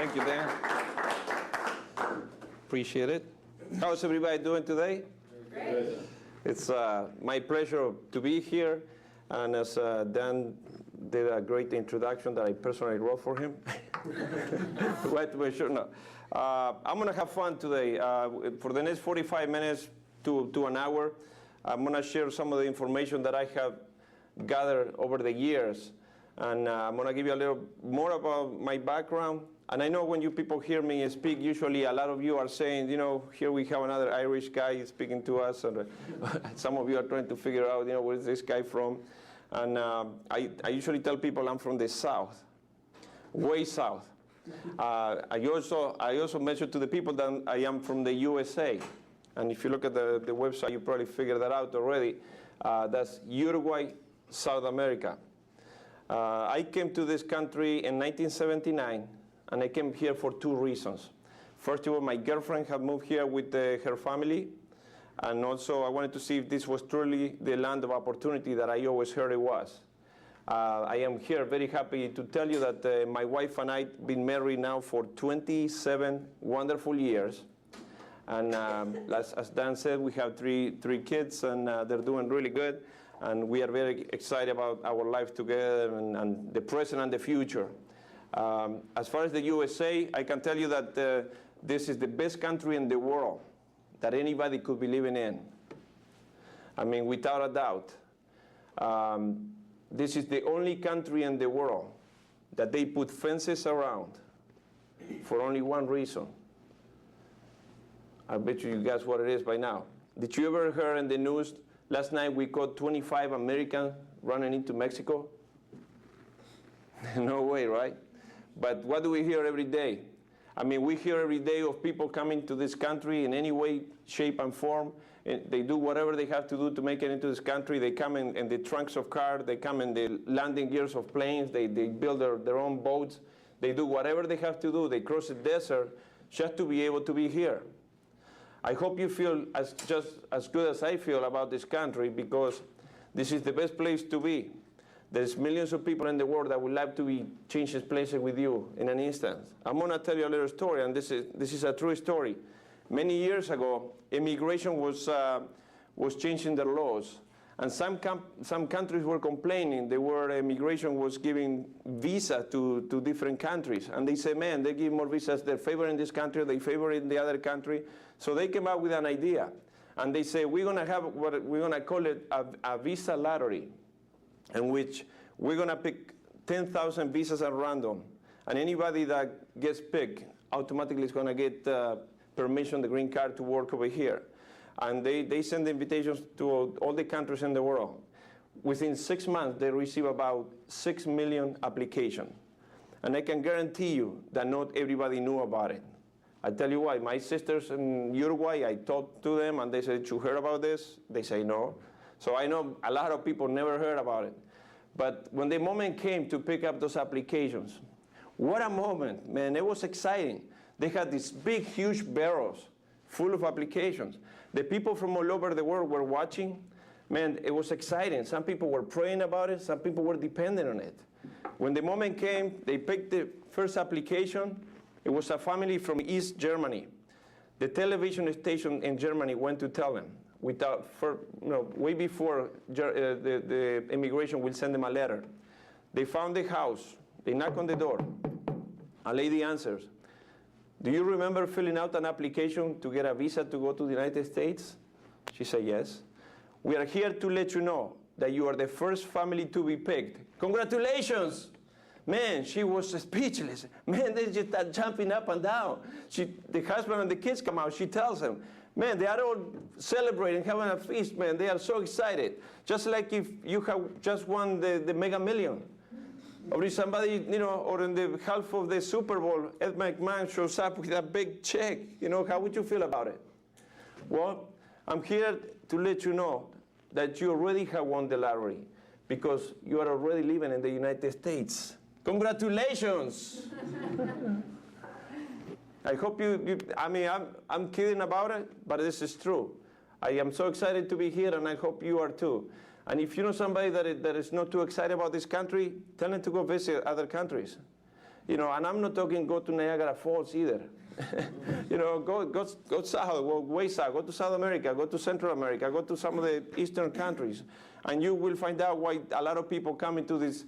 Thank you, Dan. Appreciate it. How's everybody doing today? Great. It's my pleasure to be here. And as Dan did a great introduction that I personally wrote for him. Right to be sure. No. I'm going to have fun today. For the next 45 minutes to an hour, I'm going to share some of the information that I have gathered over the years. And I'm going to give you a little more about my background. And I know when you people hear me speak, usually a lot of you are saying, you know, here we have another Irish guy speaking to us. And some of you are trying to figure out, you know, where's this guy from? And I usually tell people I'm from the South, way South. I also mention to the people that I am from the USA. And if you look at the website, you probably figured that out already. That's Uruguay, South America. I came to this country in 1979, and I came here for two reasons. First of all, my girlfriend had moved here with her family, and also I wanted to see if this was truly the land of opportunity that I always heard it was. I am here very happy to tell you that my wife and I have been married now for 27 wonderful years. And as Dan said, we have three kids, and they're doing really good. And we are very excited about our life together and the present and the future. As far as the USA, I can tell you that this is the best country in the world that anybody could be living in. I mean, without a doubt. This is the only country in the world that they put fences around for only one reason. I bet you guess what it is by now. Did you ever hear in the news, last night we caught 25 Americans running into Mexico? No way, right? But what do we hear every day? I mean, we hear every day of people coming to this country in any way, shape, and form. They do whatever they have to do to make it into this country. They come in the trunks of cars. They come in the landing gears of planes. They build their own boats. They do whatever they have to do. They cross the desert just to be able to be here. I hope you feel just as good as I feel about this country, because this is the best place to be. There's millions of people in the world that would like to be changing places with you in an instant. I'm going to tell you a little story, and this is a true story. Many years ago, immigration was changing their laws, and some countries were complaining. Immigration was giving visa to different countries, and they say, man, they give more visas. They're favoring this country, they favor in the other country. So they came up with an idea, and they say, we're going to have what we're going to call it a visa lottery, in which we're going to pick 10,000 visas at random, and anybody that gets picked automatically is going to get permission, the green card, to work over here. And they send invitations to all the countries in the world. Within 6 months, they receive about 6 million applications. And I can guarantee you that not everybody knew about it. I tell you why. My sisters in Uruguay, I talked to them, and they said, you heard about this? They say no. So I know a lot of people never heard about it. But when the moment came to pick up those applications, what a moment, man. It was exciting. They had these big, huge barrels full of applications. The people from all over the world were watching. Man, it was exciting. Some people were praying about it. Some people were dependent on it. When the moment came, they picked the first application. It was a family from East Germany. The television station in Germany went to tell them, way before the immigration will send them a letter. They found the house. They knock on the door. A lady answers, do you remember filling out an application to get a visa to go to the United States? She said, yes. We are here to let you know that you are the first family to be picked. Congratulations! Man, she was speechless. Man, they just start jumping up and down. The husband and the kids come out. She tells them, man, they are all celebrating, having a feast, man. They are so excited. Just like if you have just won the Mega Million. Or if somebody, or in the half of the Super Bowl, Ed McMahon shows up with a big check. How would you feel about it? Well, I'm here to let you know that you already have won the lottery, because you are already living in the United States. Congratulations! I hope I'm kidding about it, but this is true. I am so excited to be here, and I hope you are too. And if you know somebody that is not too excited about this country, tell them to go visit other countries. You know, and I'm not talking go to Niagara Falls either. You know, go south, go way south, go to South America, go to Central America, go to some of the eastern countries, and you will find out why a lot of people come into this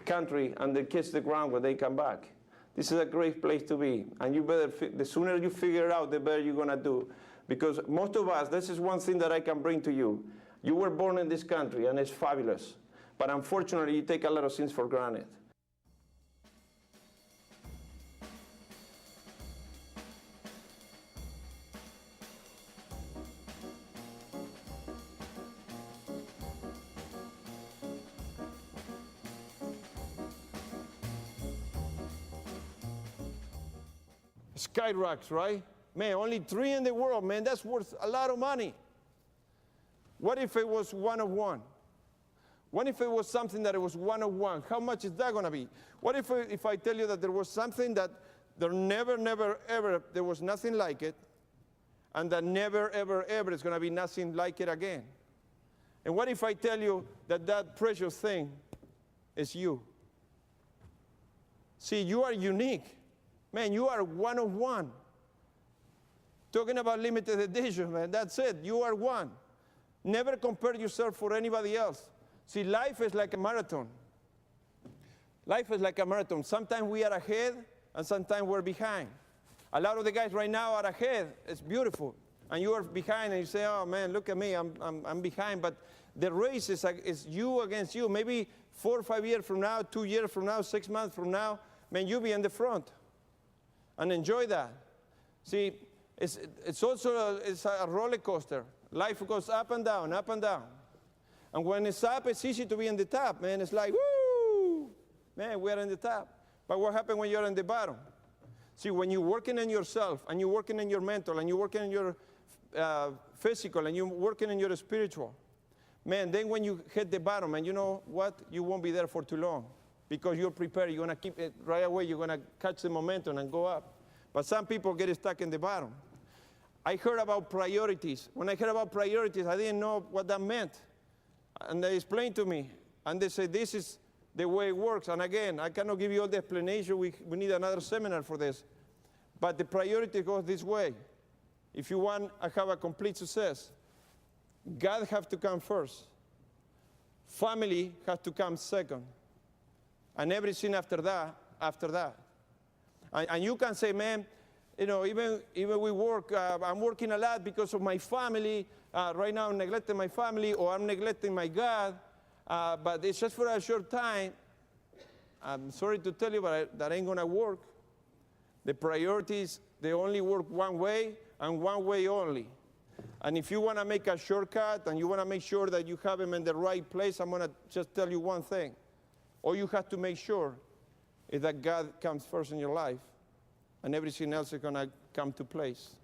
country and they kiss the ground when they come back. This is a great place to be, and you better, the sooner you figure it out, the better you're gonna do. Because most of us, this is one thing that I can bring to you. You were born in this country, and it's fabulous. But unfortunately, you take a lot of things for granted. Skyrocks, right? Man, only 3 in the world, man, that's worth a lot of money. What if it was one of one? What if it was something that it was one of one? How much is that gonna be? What if I tell you that there was something that there never, ever, there was nothing like it, and that never, ever is gonna be nothing like it again? And what if I tell you that that precious thing is you? See, you are unique. Man, you are one of one. Talking about limited edition, man, that's it. You are one. Never compare yourself for anybody else. See, life is like a marathon. Life is like a marathon. Sometimes we are ahead, and sometimes we're behind. A lot of the guys right now are ahead. It's beautiful. And you are behind, and you say, oh, man, look at me, I'm behind. But the race is you against you. Maybe 4 or 5 years from now, 2 years from now, 6 months from now, man, you'll be in the front. And enjoy that. See, it's also a roller coaster. Life goes up and down, up and down. And when it's up, it's easy to be in the top, man. It's like, woo! Man, we're in the top. But what happens when you're in the bottom? See, when you're working on yourself, and you're working on your mental, and you're working on your physical, and you're working on your spiritual, man, then when you hit the bottom, and you know what? You won't be there for too long. Because you're prepared, you're going to keep it right away, you're going to catch the momentum and go up. But some people get stuck in the bottom. I heard about priorities. When I heard about priorities, I didn't know what that meant. And they explained to me, and they said, this is the way it works. And again, I cannot give you all the explanation. We need another seminar for this. But the priority goes this way. If you want to have a complete success, God has to come first. Family has to come second. And everything after that. And you can say, man, you know, even we work, I'm working a lot because of my family. Right now I'm neglecting my family, or I'm neglecting my God. But it's just for a short time. I'm sorry to tell you, but that ain't gonna work. The priorities, they only work one way, and one way only. And if you wanna make a shortcut, and you wanna make sure that you have them in the right place, I'm gonna just tell you one thing. All you have to make sure is that God comes first in your life, and everything else is going to come to place.